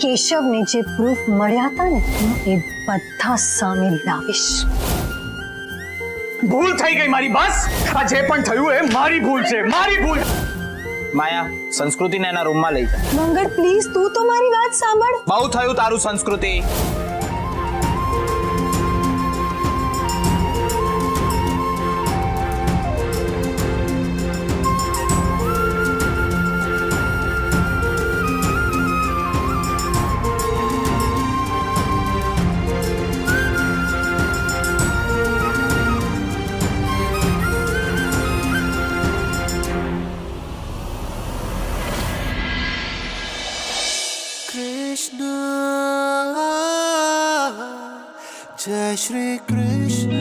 કેશવને જે પ્રૂફ મળ્યા હતા ને એ બધા સામે લાવીશ. ભૂલ થઈ ગઈ મારી, બસ. આ જે પણ થયું એ મારી ભૂલ છે, મારી ભૂલ. માયા, સંસ્કૃતિને એના રૂમમાં લઈ જા. મંગળ પ્લીઝ તું તો મારી વાત સાંભળ. બહુ થયું તારું સંસ્કૃતિ. जय श्री कृष्ण.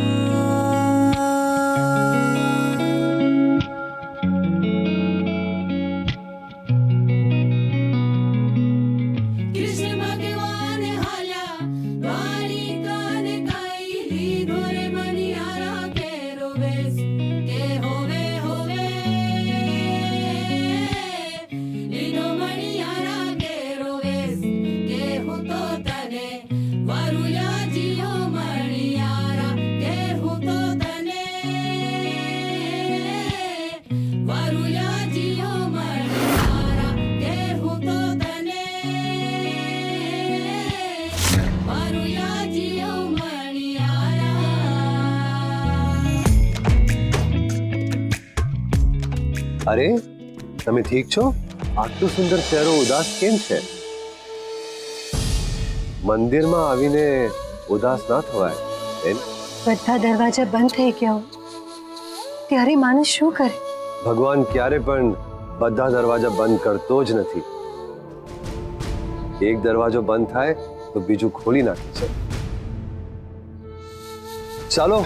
अरे તમે ઠીક છો? આટલું સુંદર ચહેરો ઉદાસ કેમ છે? મંદિરમાં આવીને ઉદાસ ના થવાય બેન. બધા દરવાજા બંધ થઈ ગયા ત્યારે માણસ શું કરે? ભગવાન ક્યારે પણ બધા દરવાજા બંધ કરતો જ નથી. એક દરવાજો બંધ થાય તો બીજું ખોલી નાખે છે. ચાલો,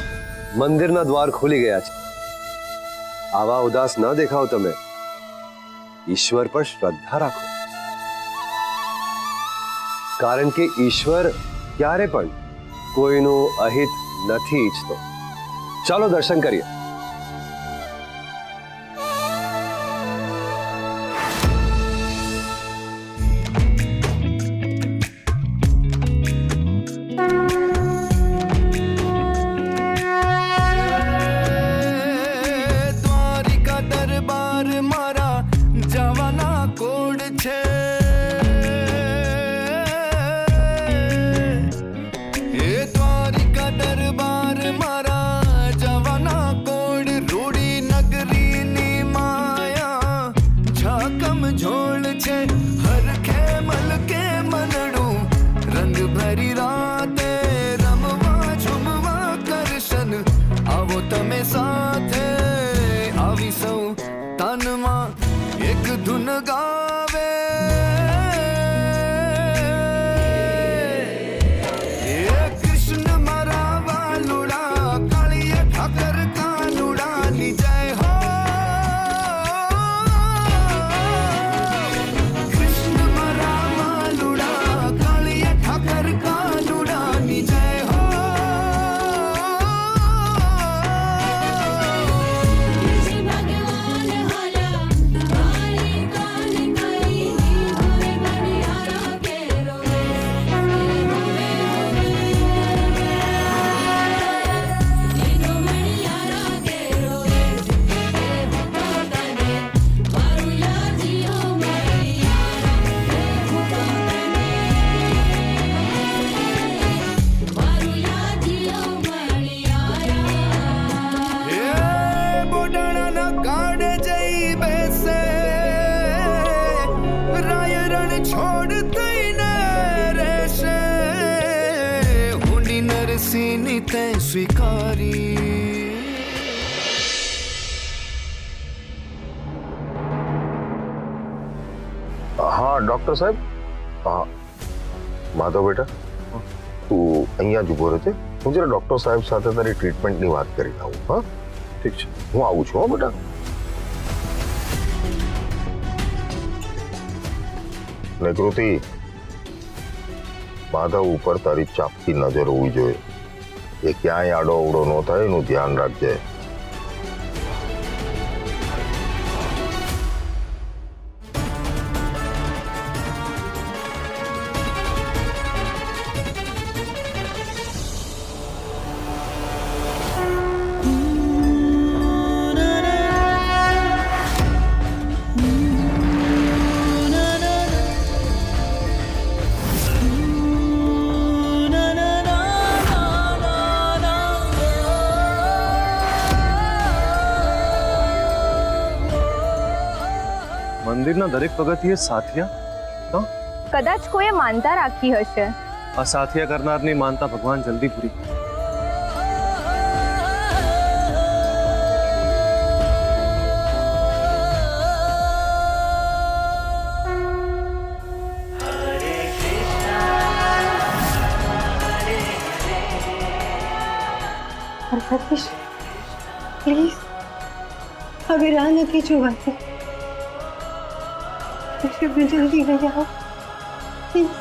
મંદિરના દ્વાર ખુલી ગયા છે. આવા ઉદાસ ન દેખાઓ તમે. ઈશ્વર પર શ્રદ્ધા રાખો, કારણ કે ઈશ્વર ક્યારે પણ કોઈનું અહિત નથી ઈચ્છતો. ચાલો દર્શન કરીએ. हाँ डॉक्टर साहब, हाँ माधव बेटा તું અહીંયા જ ઉભો રહેજે. હું જરા ડોક્ટર સાહેબ સાથે તારી ટ્રીટમેન્ટની વાત કરી લઉં. હા ઠીક છે, હું આવું છું. હો બેટા. ને કૃતિ, માધવ ઉપર તારી ચાપતી નજર હોવી જોઈએ. એ ક્યાંય આડો અવડો ન થાય એનું ધ્યાન રાખજે. મંદિરના દરેક પગથિયે સાથિયા તો કદાચ કોઈએ માનતા રાખી હશે. આ સાથિયા કરનારની માનતા ભગવાન જલ્દી પૂરી કરે. સતીશ પ્લીઝ હવે રાહ નથી જોવાતી. તમે જલ્દી ગયા આવો પ્લીઝ.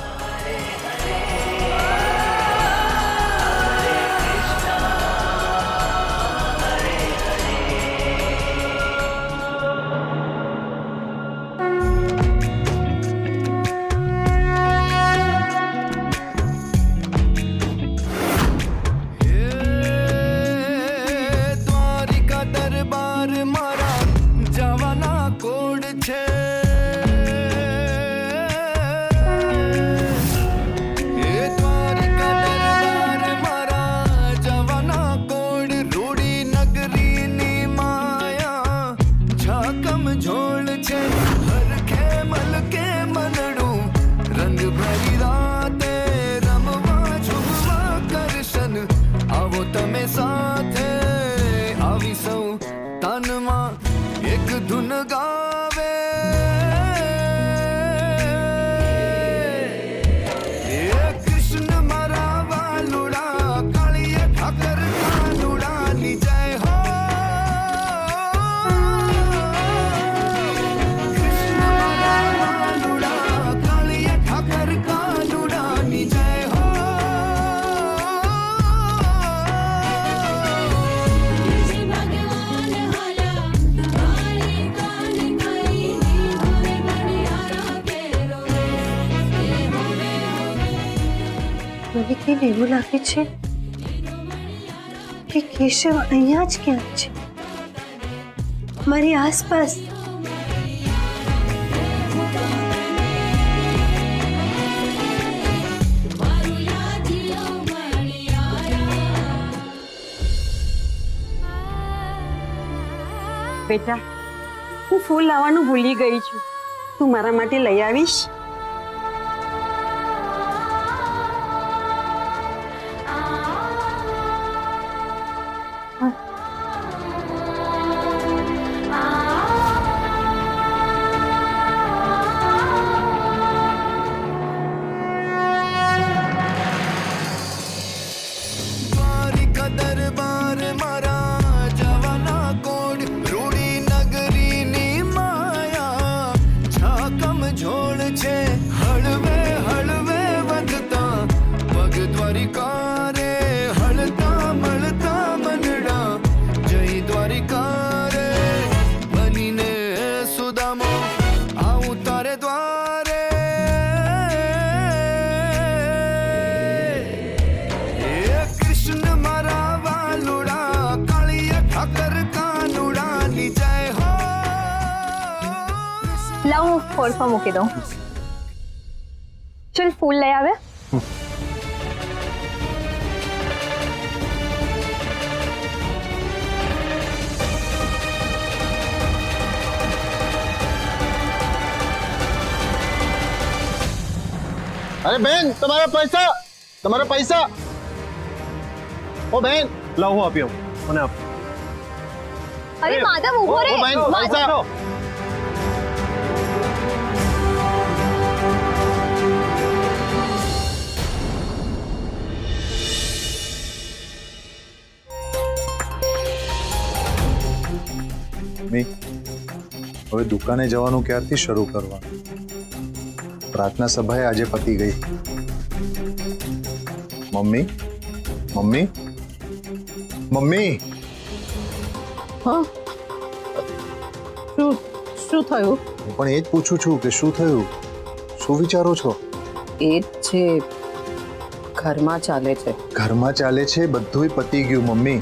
દ્વારિકા દરબાર મારા જવાના કોડ છે. એ દ્વારિકા દરબાર મારા જવાના કોડ રૂડી નગરીની માયા ઝાકમ ઝોળ છે. હરખે મલકે મનડું રંગ ભરી રાતે રમવા ઝૂમવા કરશન આવો તમે સાથે. આવી સૌ તનમાં એક ધૂન ગાવે. એ કૃષ્ણ મારા વાલુડા કાળીએ ઠાકર કાનુડાની જય હો. કૃષ્ણ મારા વાલુડા કાળીએ ઠાકર કાનુડાની જય હો. મને કેમ એવું લાગે છે કે કેશવ અહીંયા જ ક્યાંક છે, મારી આસપાસ. બેટા, હું ફૂલ લાવવાનું ભૂલી ગઈ છું. તું મારા માટે લઈ આવીશ? દ્વારિકા દરબાર મારા જવાના કોડ રૂડી નગરીની માયા ઝાકમ ઝોળ છે. હળવે હળવે વધતા પગ દ્વારિકા રે હળતા મળતા મનડા જય દ્વારિકા રે. બનીને સુદામો આવું તારે દ્વારે. એ કૃષ્ણ મારા વાલુડા કાળીએ ઠાકર કાનુડાની જય હો. લાવ હું ફોર્સમાં મૂકી દઉં. ચલ ફૂલ લઈ આવે. અરે બેન, તમારા પૈસા, તમારા પૈસા. ઓ બેન, લાવ હું આપી આવું. મને આપ. અરે માધવ ઉભો રે. ઓ બેન, પૈસા. હવે દુકાને જવાનું ક્યારથી શરૂ કરવાનું? પ્રાર્થના સભાએ આજે પતી ગઈ. Mummy, mummy, mummy. શું થયું? હું પણ એ જ પૂછું છું કે શું થયું, શું વિચારો છો? એ જ છે, ઘરમાં ચાલે છે. ઘરમાં ચાલે છે બધુંય પતી ગયું મમ્મી.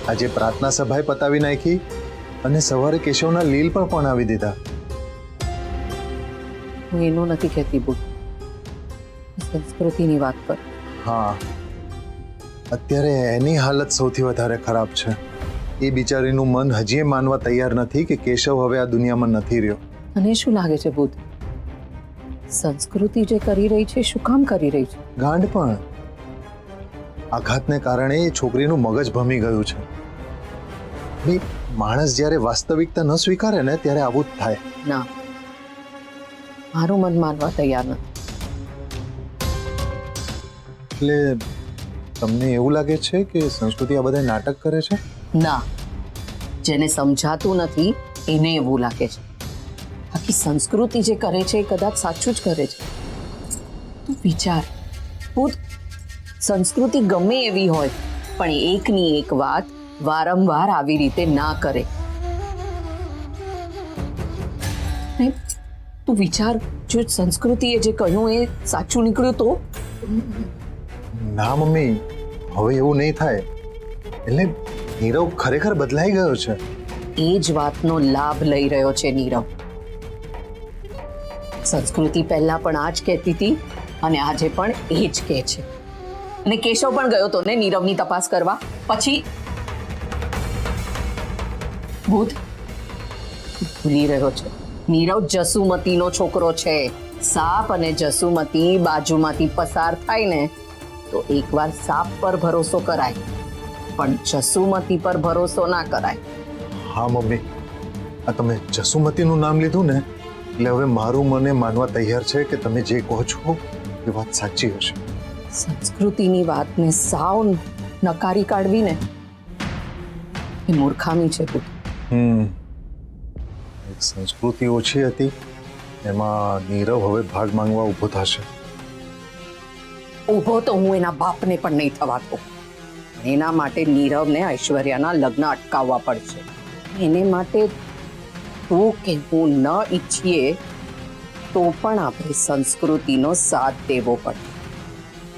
આજે પ્રાર્થના સભાએ પતાવી નાખી અને સવારે કેશવના લીલ પણ આવી દીધા. હું એનું નથી કહેતી બુટ, સંસ્કૃતિની વાત કર. હા, અત્યારે એની હાલત સૌથી વધારે ખરાબ છે. એ બિચારીનું મન હજી માનવા તૈયાર નથી કે કેશવ હવે આ દુનિયામાં નથી રહ્યો. તને શું લાગે છે બુદ્ધ? સંસ્કૃતિ જે કરી રહી છે શું કામ કરી રહી છે? ગાંડ પણ આઘાતને કારણે એ છોકરીનું મગજ ભમી ગયું છે. ભાઈ, માણસ જ્યારે વાસ્તવિકતા ન સ્વીકારે ને ત્યારે આવું જ થાય. ના, મારું મન માનવા તૈયાર નથી. એટલે તમને એવું લાગે છે કે સંસ્કૃતિ આ બધા નાટક કરે છે? ના, જેને સમજાતું નથી એને એવું લાગે છે. બાકી સંસ્કૃતિ જે કરે છે એ કદાચ સાચું જ કરે છે. તું વિચાર, ખુદ સંસ્કૃતિ ગમે એવી હોય પણ એકની એક વાત વારંવાર આવી રીતે ના કરે. ને તું વિચાર, જો સંસ્કૃતિએ જે કહ્યું એ સાચું નીકળ્યું તો? ના મમ્મી, હવે એવું નહીં થાય. એટલે નીરવ ખરેખર બદલાઈ ગયો છે. એ જ વાતનો લાભ લઈ રહ્યો છે નીરવ. સંસ્કૃતિ પહેલા પણ આ જ કહેતી હતી અને આજે પણ એ જ કહે છે. અને કેશવ પણ ગયો તો ને નીરવની તપાસ કરવા. પછી બુધ ભૂલી રહ્યો છે, નીરવ જસુમતીનો છોકરો છે. સાપ અને જસુમતી બાજુમાંથી પસાર થાય ને તો એકવાર સાપ પર ભરોસો કરાય પણ જસુમતી પર ભરોસો ના કરાય. હા મમ્મી, આ તમે જસુમતીનું નામ લીધું ને એટલે હવે મારું મને માનવા તૈયાર છે કે તમે જે કહો છો એ વાત સાચી હશે. સંસ્કૃતિની વાતને સાવ નકારી કાઢવી ને એ મૂર્ખામી છે. એક સંસ્કૃતિ ઓછી હતી, એમાં નીરવ હવે ભાગ માંગવા ઊભો થશે. ઊભો તો હું એના બાપને પણ નહીં થવા દઉં. એના માટે નીરવને ઐશ્વર્યાના લગ્ન અટકાવવા પડશે. એને માટે તું કે હું ન ઈચ્છીએ તો પણ આપણે સંસ્કૃતિનો સાથ દેવો પડે.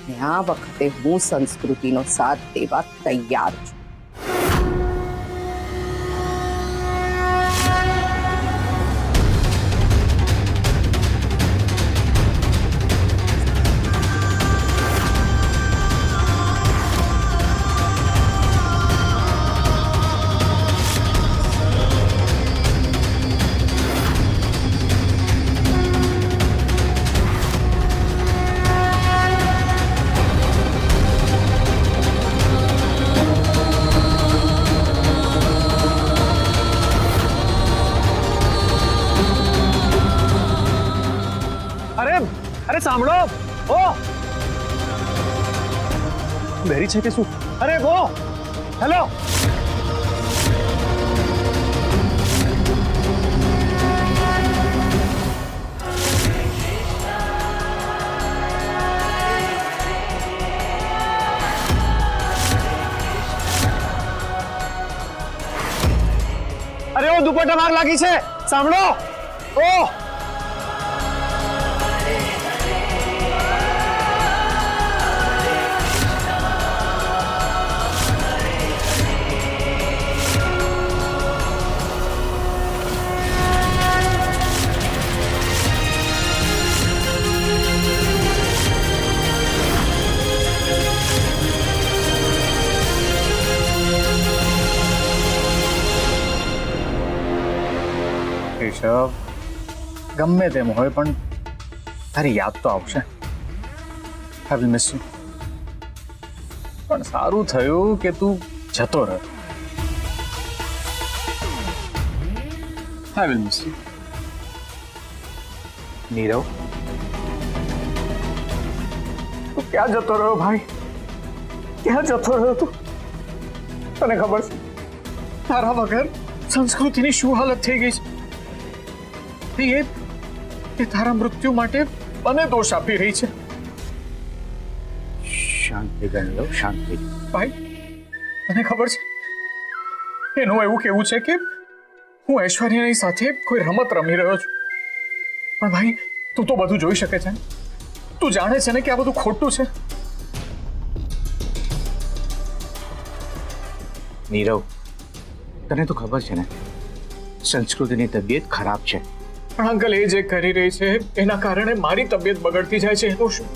અને આ વખતે હું સંસ્કૃતિનો સાથ દેવા તૈયાર છું. અરે સાંભળો, ઓ બેરી છે કે શું? અરે ઓ હેલો, અરે ઓ દુપટ્ટા માર લાગી છે, સાંભળો. ઓ કેશવ, ગમે તેમ હોય પણ તારી યાદ તો આવશે. I will miss you. પણ સારું થયું કે તું જતો રહ્યો. I will miss you. Nirav, તું ક્યાં જતો રહ્યો ભાઈ? ક્યાં જતો રહ્યો તું? તને ખબર છે તારા વગર સંસ્કૃતિની શું હાલત થઈ ગઈ છે? એ તારા મૃત્યુ માટે મને દોષ આપી રહી છે. શાંતિ ગણલો, શાંતિ. ભાઈ, તને ખબર છે એનું એવું કેવું છે કે હું ઐશ્વર્યાની સાથે કોઈ રમત રમી રહ્યો છું. પણ ભાઈ, તું તો બધું જોઈ શકે છે ને? તું જાણે છે ને કે આ બધું ખોટું છે. નીરવ, તને તો ખબર છે ને સંસ્કૃતિની તબિયત ખરાબ છે. પણ અંકલ, એ જે કરી રહી છે એના કારણે મારી તબિયત બગડતી જાય છે. એનું શું?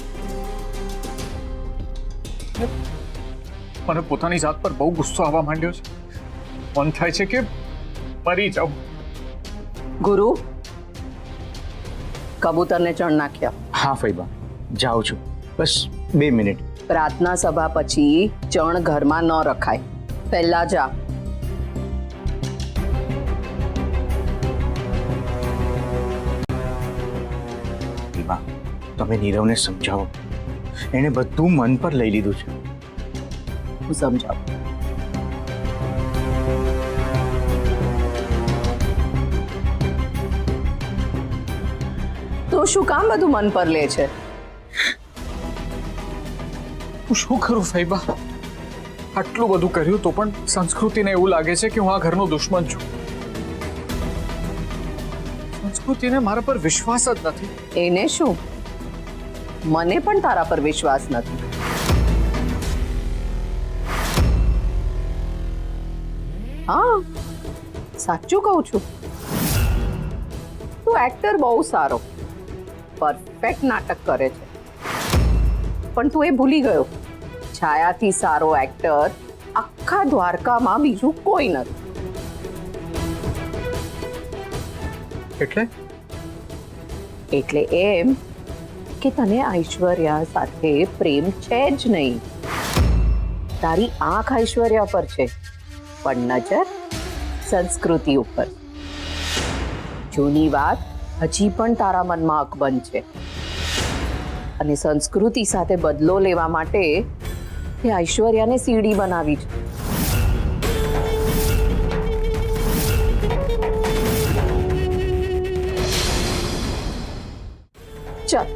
મને પોતાની જાત પર બહુ ગુસ્સો આવવા માંડ્યો છે. મન થાય છે કે મરી જાઉં. ગુરુ, કબૂતરને ચણ નાખ્યા. હા ફઈબા, જાઉં છું, બસ 2 મિનિટ. પ્રાર્થના સભા પછી ચણ ઘરમાં ન રખાય. પહેલા જા. ફઈબા, તમે નીરવને સમજાવો, એણે બધું મન પર લઈ લીધું છે. હું સમજાવું. તો શું કામ બધું મન પર લે છે? હું શું કરું ફઈબા? આટલું બધું કર્યું તો પણ સંસ્કૃતિને એવું લાગે છે કે હું આ ઘરનો દુશ્મન છું. સંસ્કૃતિને મારા પર વિશ્વાસ જ નથી. એને શું? મને પણ તારા પર વિશ્વાસ નથી. હા, સાચું કહું છું. તું એક્ટર બહુ સારો, પરફેક્ટ નાટક કરે છે, પણ તું એ ભૂલી ગયો, છાયાથી સારો એક્ટર આખા દ્વારકામાં બીજું કોઈ નથી. એટલે એમ કે તને ઐશ્વર્યા સાથે પ્રેમ છે જ નહીં. તારી આંખ ઐશ્વર્યા પર છે, પણ નજર સંસ્કૃતિ ઉપર. જૂની વાત હજી પણ તારા મનમાં અકબંધ છે, અને સંસ્કૃતિ સાથે બદલો લેવા માટે તે ઐશ્વર્યાને સીડી બનાવી છે. ચલ,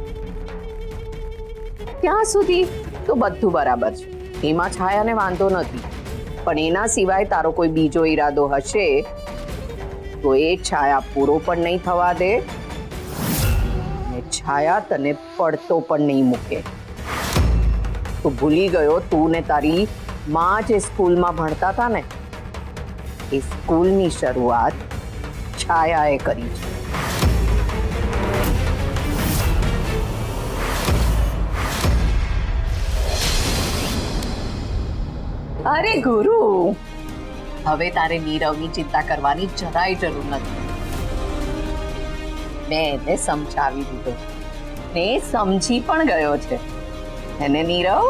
ત્યાં સુધી તો બધું બરાબર છે. એમાં છાયાને વાંધો નથી, પણ એના સિવાય તારો કોઈ બીજો ઈરાદો હશે તો એ છાયા પૂરો પણ નહીં થવા દે, અને છાયા તને પડતો પણ નહીં મૂકે. તું ભૂલી ગયો, તું ને તારી માં જે સ્કૂલમાં ભણતા હતા ને, એ સ્કૂલની શરૂઆત છાયાએ કરી છે. અરે ગુરુ, હવે તારે નીરવની ચિંતા કરવાની જરાય જરૂર નથી. મેં એને સમજાવી દીધો, ને સમજી પણ ગયો છે. એને નીરવ,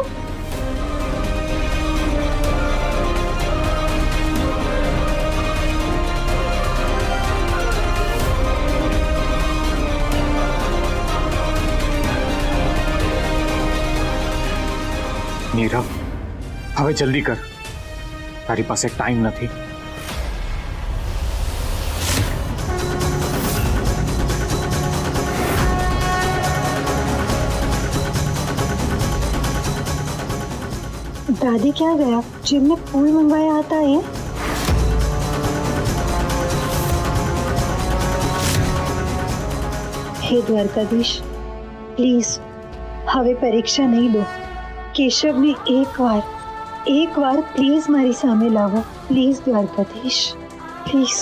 નીરવ, હવે જલ્દી કર, તારી પાસે ટાઈમ નથી. दादी क्या गया? जिनने फूल मंगवाया आता है हे द्वारकाधीश, प्लीज હવે પરીક્ષા નહીં લો. કેશવને એક વાર પ્લીઝ મારી સામે લાવો. Please Dwarkadhish, please.